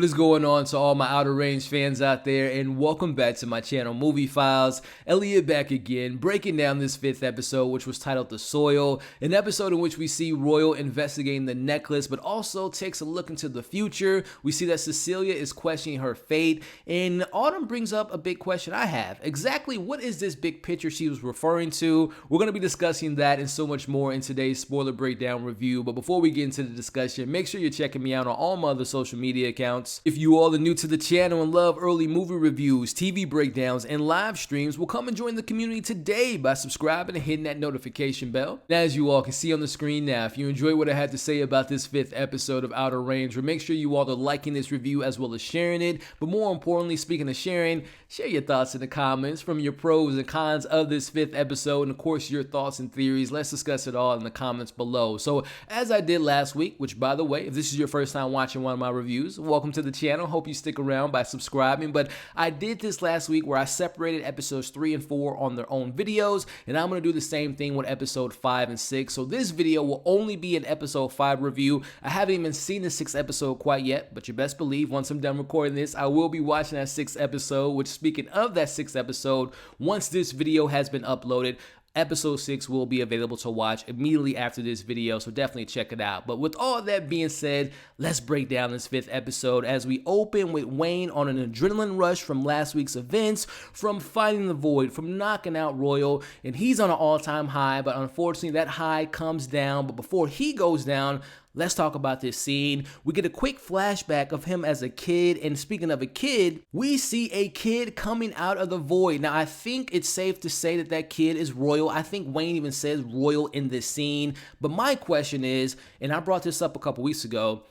What is going on to all my Outer Range fans out there, and welcome back to my channel, Movie Files. Elliot back again, breaking down this 5th episode, which was titled The Soil, an episode in which we see Royal investigating the necklace, but also takes a look into the future. We see that Cecilia is questioning her fate, and Autumn brings up a big question I have. Exactly what is this big picture she was referring to? We're going to be discussing that and so much more in today's spoiler breakdown review, but before we get into the discussion, make sure you're checking me out on all my other social media accounts. If you all are new to the channel and love early movie reviews, TV breakdowns, and live streams, well, come and join the community today by subscribing and hitting that notification bell. Now, as you all can see on the screen now, if you enjoy what I had to say about this 5th episode of Outer Range, make sure you all are liking this review as well as sharing it. But more importantly, speaking of sharing, share your thoughts in the comments from your pros and cons of this 5th episode, and of course your thoughts and theories. Let's discuss it all in the comments below. So as I did last week, which by the way, if this is your first time watching one of my reviews, welcome to the channel. Hope you stick around by subscribing. But I did this last week where I separated episodes 3 and 4 on their own videos, and I'm going to do the same thing with episode 5 and 6. So this video will only be an episode 5 review. I haven't even seen the 6th episode quite yet, but you best believe once I'm done recording this, I will be watching that 6th episode, which, speaking of that 6th episode, once this video has been uploaded, Episode 6 will be available to watch immediately after this video, so definitely check it out. But with all that being said, let's break down this 5th episode as we open with Wayne on an adrenaline rush from last week's events, from fighting the void, from knocking out Royal, and he's on an all-time high, but unfortunately that high comes down. But before he goes down, let's talk about this scene. We get a quick flashback of him as a kid, and speaking of a kid, we see a kid coming out of the void. Now, I think it's safe to say that that kid is Royal. I think Wayne even says Royal in this scene, but my question is, and I brought this up a couple weeks ago,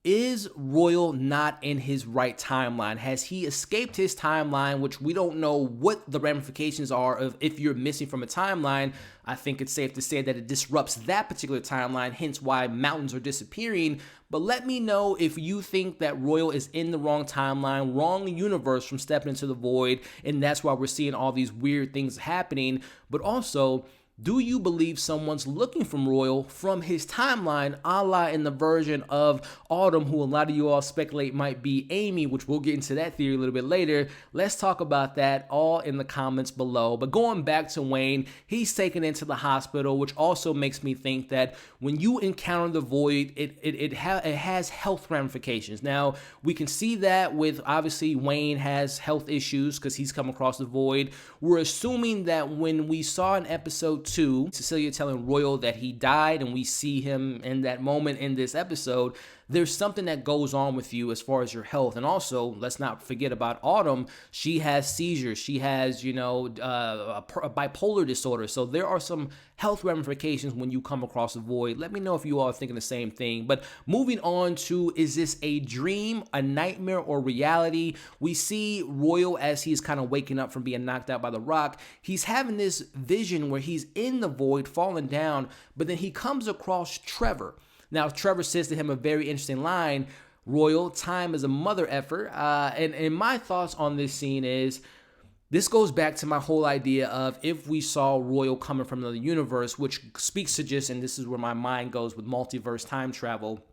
is Royal not in his right timeline? Has he escaped his timeline, which we don't know what the ramifications are of if you're missing from a timeline? I think it's safe to say that it disrupts that particular timeline, hence why mountains are disappearing. But let me know if you think that Royal is in the wrong timeline, wrong universe from stepping into the void, and that's why we're seeing all these weird things happening. But also, do you believe someone's looking for Royal from his timeline, a la in the version of Autumn, who a lot of you all speculate might be Amy, which we'll get into that theory a little bit later. Let's talk about that all in the comments below. But going back to Wayne, he's taken into the hospital, which also makes me think that when you encounter the void, it has health ramifications. Now, we can see that with, obviously, Wayne has health issues because he's come across the void. We're assuming that when we saw in episode 2, Cecilia telling Royal that he died, and we see him in that moment in this episode, there's something that goes on with you as far as your health. And also, let's not forget about Autumn. She has seizures. She has, a bipolar disorder. So there are some health ramifications when you come across a void. Let me know if you all are thinking the same thing. But moving on to, is this a dream, a nightmare, or reality? We see Royal as he's kind of waking up from being knocked out by the rock. He's having this vision where he's in the void, falling down, but then he comes across Trevor. Now, Trevor says to him a very interesting line, Royal, time is a mother effer. And my thoughts on this scene is, this goes back to my whole idea of if we saw Royal coming from another universe, which speaks to just, and this is where my mind goes with multiverse time travel,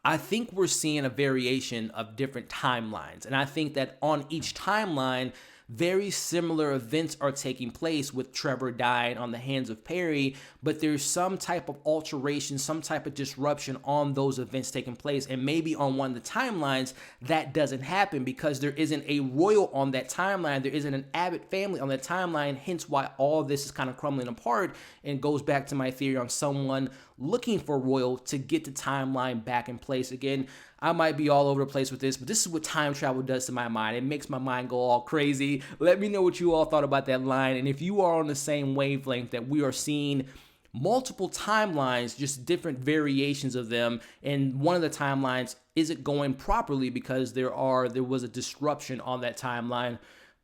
I think we're seeing a variation of different timelines. And I think that on each timeline, very similar events are taking place, with Trevor dying on the hands of Perry, but there's some type of alteration, some type of disruption on those events taking place. And maybe on one of the timelines, that doesn't happen because there isn't a Royal on that timeline. There isn't an Abbott family on that timeline, hence why all this is kind of crumbling apart, and goes back to my theory on someone looking for Royal to get the timeline back in place. Again, I might be all over the place with this, but this is what time travel does to my mind. It makes my mind go all crazy. Let me know what you all thought about that line, and if you are on the same wavelength that we are seeing multiple timelines, just different variations of them, and one of the timelines isn't going properly because there was a disruption on that timeline.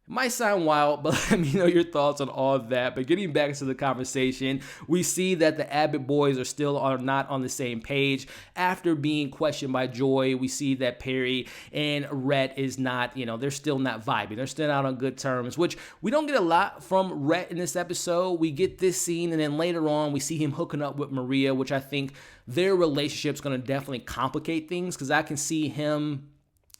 It might sound wild, but let me know your thoughts on all of that. But getting back to the conversation, we see that the Abbott boys are not on the same page. After being questioned by Joy, we see that Perry and Rhett is not, they're still not vibing. They're still not on good terms, which we don't get a lot from Rhett in this episode. We get this scene, and then later on, we see him hooking up with Maria, which I think their relationship's going to definitely complicate things, because I can see him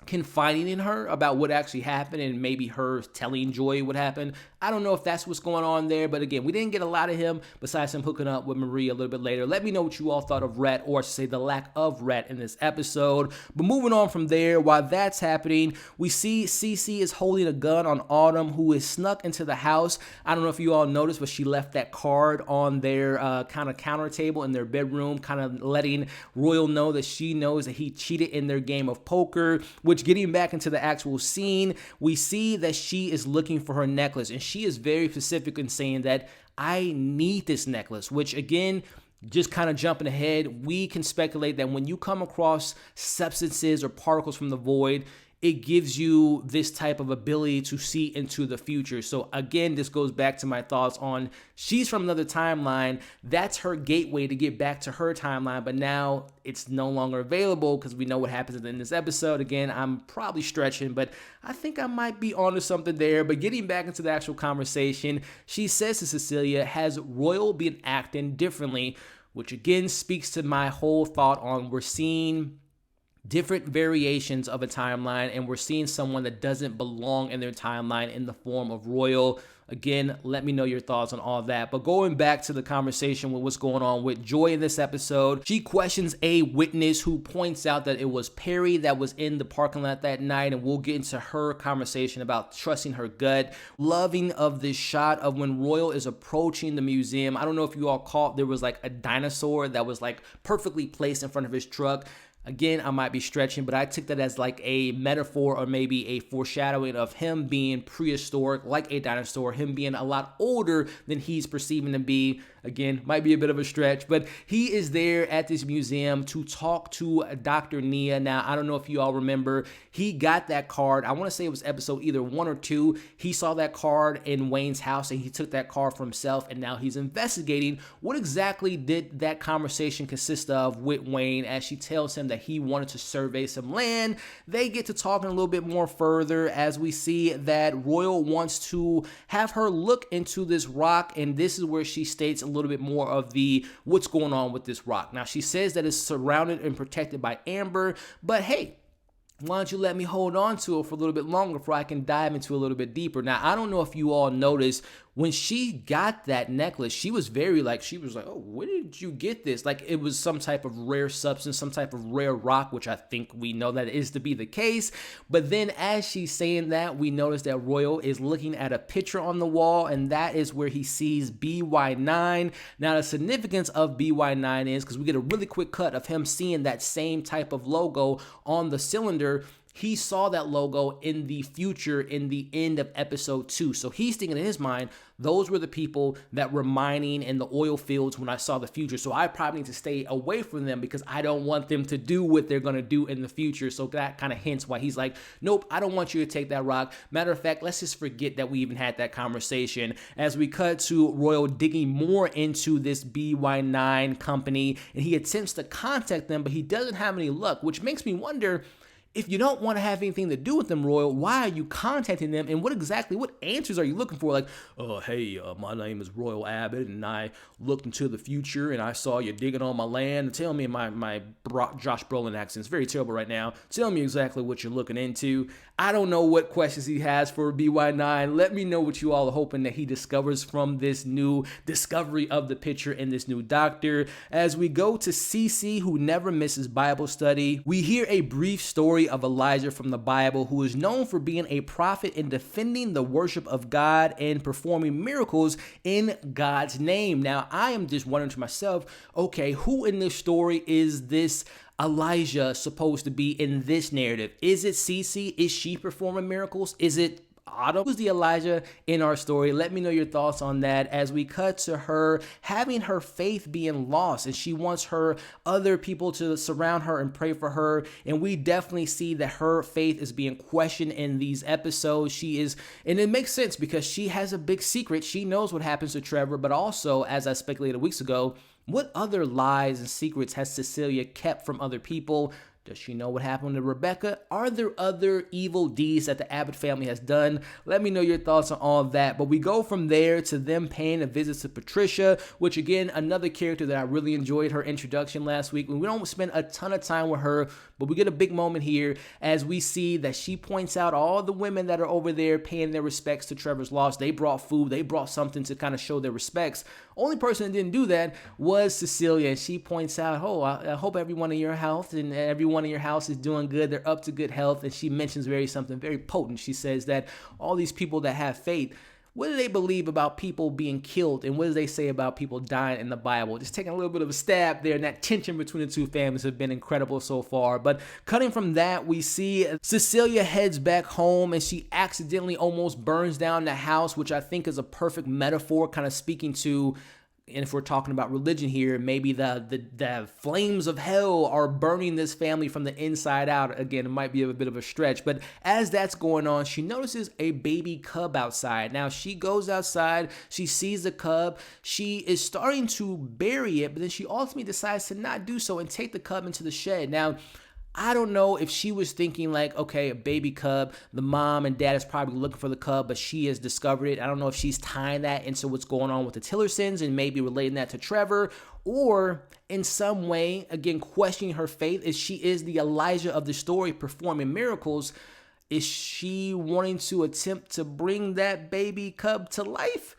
confiding in her about what actually happened and maybe her telling Joy what happened. I don't know if that's what's going on there, but again, we didn't get a lot of him besides him hooking up with Marie a little bit later. Let me know what you all thought of Rhett, or I should say the lack of Rhett in this episode. But moving on from there, while that's happening, we see Cece is holding a gun on Autumn, who is snuck into the house. I don't know if you all noticed, but she left that card on their kind of counter table in their bedroom, kind of letting Royal know that she knows that he cheated in their game of poker. Which, getting back into the actual scene, we see that she is looking for her necklace, and she is very specific in saying that I need this necklace, which again, just kind of jumping ahead, we can speculate that when you come across substances or particles from the void, it gives you this type of ability to see into the future. So again, this goes back to my thoughts on she's from another timeline. That's her gateway to get back to her timeline, but now it's no longer available because we know what happens in this episode. Again, I'm probably stretching, but I think I might be onto something there. But getting back into the actual conversation, she says to Cecilia, has Royal been acting differently? Which again speaks to my whole thought on we're seeing different variations of a timeline, and we're seeing someone that doesn't belong in their timeline in the form of Royal. Again, let me know your thoughts on all that. But going back to the conversation with what's going on with Joy in this episode, she questions a witness who points out that it was Perry that was in the parking lot that night, and we'll get into her conversation about trusting her gut. Loving of this shot of when Royal is approaching the museum. I don't know if you all caught, there was like a dinosaur that was like perfectly placed in front of his truck. Again, I might be stretching, but I took that as like a metaphor or maybe a foreshadowing of him being prehistoric, like a dinosaur, him being a lot older than he's perceiving to be. Again, might be a bit of a stretch, but he is there at this museum to talk to Dr. Nia. Now, I don't know if you all remember, he got that card. I want to say it was episode either 1 or 2. He saw that card in Wayne's house and he took that card for himself, and now he's investigating what exactly did that conversation consist of with Wayne as she tells him that he wanted to survey some land. They get to talking a little bit more further as we see that Royal wants to have her look into this rock, and this is where she states a little bit more of the what's going on with this rock. Now, she says that it's surrounded and protected by amber, but hey, why don't you let me hold on to it for a little bit longer before I can dive into a little bit deeper. Now, I don't know if you all noticed, when she got that necklace, she was like, oh, where did you get this? Like it was some type of rare substance, some type of rare rock, which I think we know that is to be the case. But then as she's saying that, we notice that Royal is looking at a picture on the wall, and that is where he sees BY9. Now, the significance of BY9 is because we get a really quick cut of him seeing that same type of logo on the cylinder. He saw that logo in the future in the end of episode 2. So he's thinking in his mind, those were the people that were mining in the oil fields when I saw the future. So I probably need to stay away from them because I don't want them to do what they're going to do in the future. So that kind of hints why he's like, nope, I don't want you to take that rock. Matter of fact, let's just forget that we even had that conversation. As we cut to Royal digging more into this BY9 company, and he attempts to contact them, but he doesn't have any luck, which makes me wonder, if you don't want to have anything to do with them, Royal, why are you contacting them, and what answers are you looking for? Like, hey, my name is Royal Abbott, and I looked into the future, and I saw you digging on my land. Tell me, my Josh Brolin accent is very terrible right now. Tell me exactly what you're looking into. I don't know what questions he has for BY9. Let me know what you all are hoping that he discovers from this new discovery of the picture and this new doctor. As we go to Cece, who never misses Bible study, we hear a brief story of Elijah from the Bible, who is known for being a prophet and defending the worship of God and performing miracles in God's name. Now, I am just wondering to myself, okay, who in this story is this Elijah supposed to be in this narrative? Is it Cece? Is she performing miracles? Is it Otto? Who's the Elijah in our story? Let me know your thoughts on that as we cut to her having her faith being lost, and she wants her other people to surround her and pray for her. And we definitely see that her faith is being questioned in these episodes. She is, and it makes sense because she has a big secret. She knows what happens to Trevor, but also, as I speculated weeks ago, what other lies and secrets has Cecilia kept from other people? Does she know what happened to Rebecca? Are there other evil deeds that the Abbott family has done? Let me know your thoughts on all of that. But we go from there to them paying a visit to Patricia, which again, another character that I really enjoyed her introduction last week. We don't spend a ton of time with her, but we get a big moment here as we see that she points out all the women that are over there paying their respects to Trevor's loss. They brought food. They brought something to kind of show their respects. Only person that didn't do that was Cecilia, and she points out, oh, I hope everyone in your house and everyone in your house is doing good. They're up to good health. And she mentions something very potent. She says that all these people that have faith, what do they believe about people being killed, and what do they say about people dying in the Bible? Just taking a little bit of a stab there, and that tension between the two families have been incredible so far. But cutting from that, we see Cecilia heads back home, and she accidentally almost burns down the house, which I think is a perfect metaphor, kind of speaking to, and if we're talking about religion here, maybe the flames of hell are burning this family from the inside out. Again, it might be a bit of a stretch, but as that's going on, she notices a baby cub outside. Now, she goes outside, she sees the cub, she is starting to bury it, but then she ultimately decides to not do so and take the cub into the shed. Now, I don't know if she was thinking like, okay, a baby cub, the mom and dad is probably looking for the cub, but she has discovered it. I don't know if she's tying that into what's going on with the Tillersons and maybe relating that to Trevor, or in some way, again, questioning her faith. Is she is the Elijah of the story performing miracles? Is she wanting to attempt to bring that baby cub to life?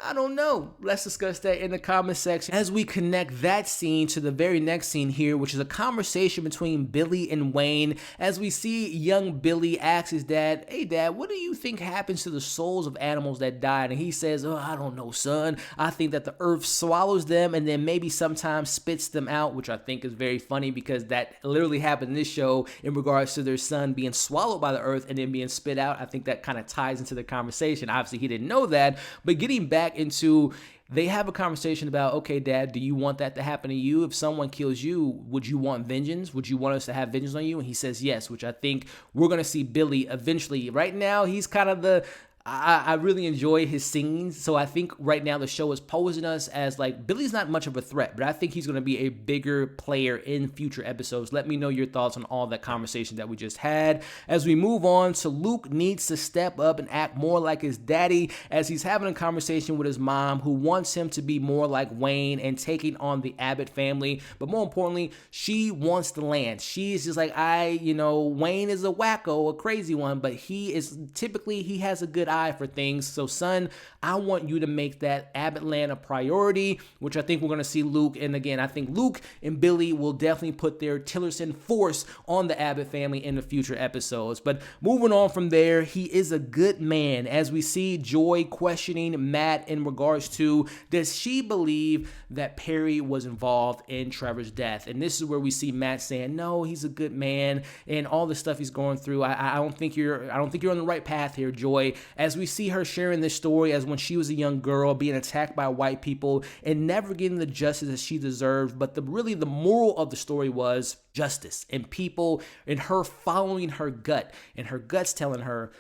I don't know. Let's discuss that in the comment section as we connect that scene to the very next scene here, which is a conversation between Billy and Wayne, as we see young Billy ask his dad, hey dad, what do you think happens to the souls of animals that died? And he says, oh, I don't know, son. I think that the earth swallows them and then maybe sometimes spits them out, which I think is very funny because that literally happened in this show in regards to their son being swallowed by the earth and then being spit out. I think that kind of ties into the conversation. Obviously, he didn't know that, but getting back into, they have a conversation about, okay, dad, do you want that to happen to you? If someone kills you, would you want vengeance? Would you want us to have vengeance on you? And he says yes, which I think we're going to see Billy eventually. Right now, he's kind of I really enjoy his scenes, so I think right now the show is posing us as like, Billy's not much of a threat, but I think he's going to be a bigger player in future episodes. Let me know your thoughts on all that conversation that we just had. As we move on to Luke needs to step up and act more like his daddy, as he's having a conversation with his mom, who wants him to be more like Wayne and taking on the Abbott family, but more importantly, she wants the land. She's just like, Wayne is a wacko, a crazy one, but he has a good eye for things. So son, I want you to make that Abbott land a priority, which I think we're going to see Luke. And again, I think Luke and Billy will definitely put their Tillerson force on the Abbott family in the future episodes. But moving on from there, he is a good man, as we see Joy questioning Matt in regards to, does she believe that Perry was involved in Trevor's death? And this is where we see Matt saying, no, he's a good man, and all the stuff he's going through. I don't think you're on the right path here, Joy. As we see her sharing this story as when she was a young girl being attacked by white people and never getting the justice that she deserved. But the moral of the story was justice and people and her following her gut, and her gut's telling her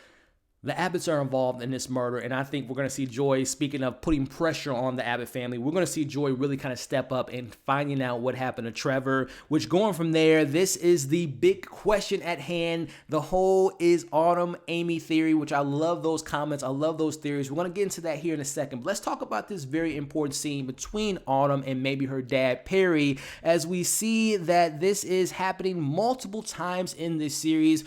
the Abbotts are involved in this murder. And I think we're going to see Joy, speaking of putting pressure on the Abbott family, we're going to see Joy really kind of step up and finding out what happened to Trevor, which going from there, this is the big question at hand. The whole is Autumn Amy theory, which I love those comments. I love those theories. We're going to get into that here in a second. But let's talk about this very important scene between Autumn and maybe her dad, Perry, as we see that this is happening multiple times in this series.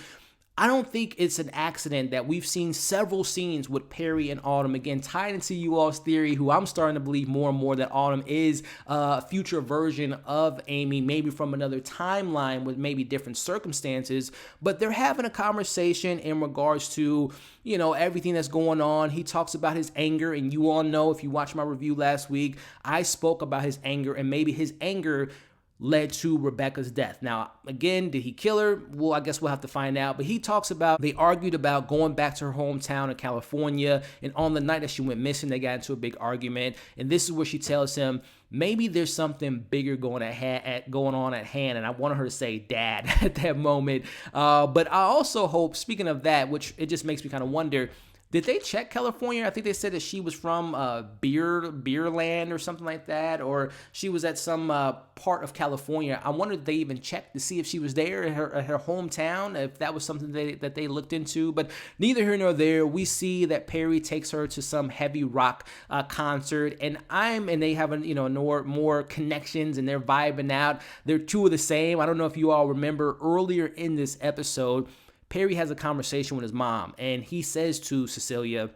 I don't think it's an accident that we've seen several scenes with Perry and Autumn, again, tied into you all's theory, who I'm starting to believe more and more that Autumn is a future version of Amy, maybe from another timeline with maybe different circumstances. But they're having a conversation in regards to, everything that's going on. He talks about his anger, and you all know, if you watched my review last week, I spoke about his anger, and maybe his anger led to Rebecca's death. Now, again, did he kill her? Well, I guess we'll have to find out. But he talks about, they argued about going back to her hometown in California, and on the night that she went missing, they got into a big argument. And this is where she tells him, maybe there's something bigger going on at hand, and I wanted her to say dad at that moment. But I also hope, speaking of that, which it just makes me kind of wonder, Did they check California? I think they said that she was from Beerland or something like that, or she was at some part of California. I wonder if they even checked to see if she was there in her hometown, if that was something that they looked into. But neither here nor there. We see that Perry takes her to some heavy rock concert, and they have more connections, and they're vibing out. They're two of the same. I don't know if you all remember earlier in this episode, Perry has a conversation with his mom, and he says to Cecilia,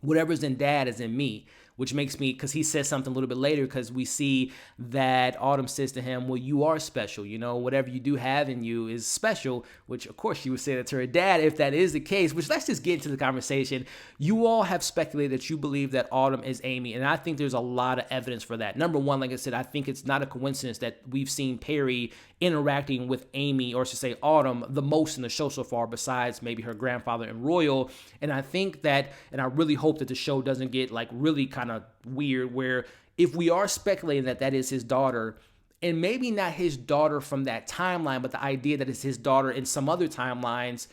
whatever's in dad is in me, which makes me, because he says something a little bit later, because we see that Autumn says to him, well, you are special, whatever you do have in you is special, which of course she would say that to her dad if that is the case, which let's just get into the conversation. You all have speculated that you believe that Autumn is Amy, and I think there's a lot of evidence for that. Number one, like I said, I think it's not a coincidence that we've seen Perry interacting with Amy, or to say Autumn, the most in the show so far, besides maybe her grandfather and Royal. And I think that, and I really hope that the show doesn't get really kind of weird, where if we are speculating that that is his daughter, and maybe not his daughter from that timeline, but the idea that it's his daughter in some other timelines,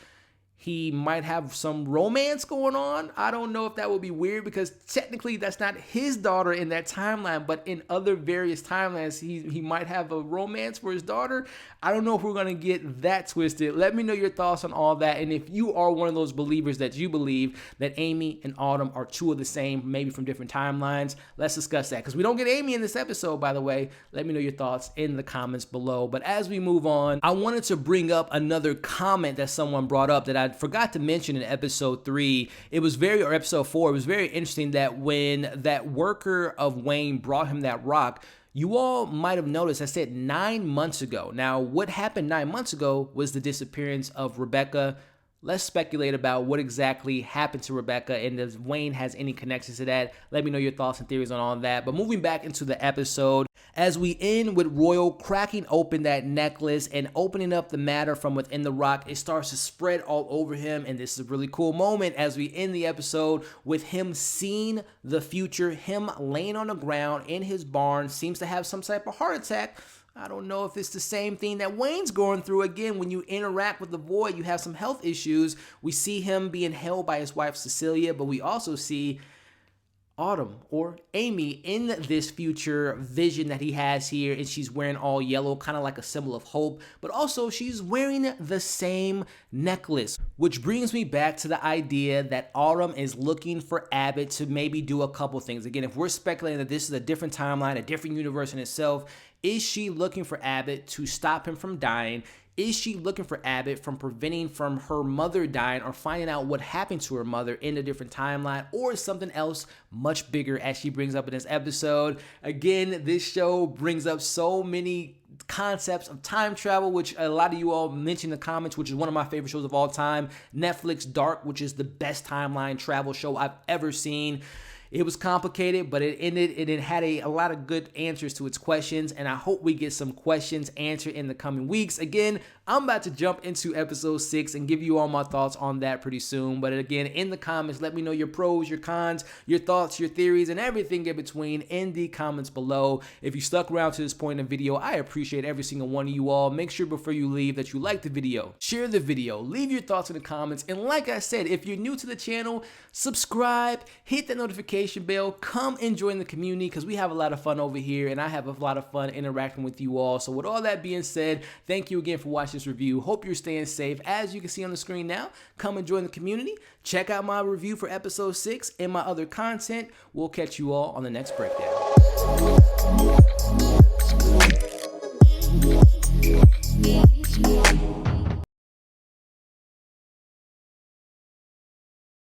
he might have some romance going on. I don't know if that would be weird, because technically that's not his daughter in that timeline, but in other various timelines, he might have a romance for his daughter. I don't know if we're going to get that twisted. Let me know your thoughts on all that, and if you are one of those believers that you believe that Amy and Autumn are two of the same, maybe from different timelines, let's discuss that, because we don't get Amy in this episode, by the way. Let me know your thoughts in the comments below. But as we move on, I wanted to bring up another comment that someone brought up that I forgot to mention in episode 3. Episode 4. It was very interesting that when that worker of Wayne brought him that rock, you all might have noticed I said 9 months ago. Now, what happened 9 months ago was the disappearance of Rebecca. Let's speculate about what exactly happened to Rebecca, and if Wayne has any connections to that. Let me know your thoughts and theories on all that. But moving back into the episode, as we end with Royal cracking open that necklace and opening up the matter from within the rock, it starts to spread all over him, and this is a really cool moment as we end the episode with him seeing the future, him laying on the ground in his barn, seems to have some type of heart attack. I don't know if it's the same thing that Wayne's going through. Again, when you interact with the void, you have some health issues. We see him being held by his wife Cecilia, but we also see Autumn, or Amy, in this future vision that he has here, and she's wearing all yellow, kind of like a symbol of hope, but also she's wearing the same necklace, which brings me back to the idea that Autumn is looking for Abbott to maybe do a couple things. Again, if we're speculating that this is a different timeline, a different universe in itself, is she looking for Abbott to stop him from dying? Is she looking for Abbott from preventing from her mother dying, or finding out what happened to her mother in a different timeline, or is something else much bigger, as she brings up in this episode? Again, this show brings up so many concepts of time travel, which a lot of you all mentioned in the comments, which is one of my favorite shows of all time. Netflix Dark, which is the best timeline travel show I've ever seen. It was complicated, but it ended, and it had a lot of good answers to its questions, and I hope we get some questions answered in the coming weeks. Again, I'm about to jump into episode 6 and give you all my thoughts on that pretty soon. But again, in the comments, let me know your pros, your cons, your thoughts, your theories, and everything in between in the comments below. If you stuck around to this point in the video, I appreciate every single one of you all. Make sure before you leave that you like the video, share the video, leave your thoughts in the comments, and like I said, if you're new to the channel, subscribe, hit that notification bell, come and join the community, because we have a lot of fun over here, and I have a lot of fun interacting with you all. So with all that being said, thank you again for watching this review. Hope you're staying safe. As you can see on the screen now, come and join the community. Check out my review for episode 6 and my other content. We'll catch you all on the next breakdown.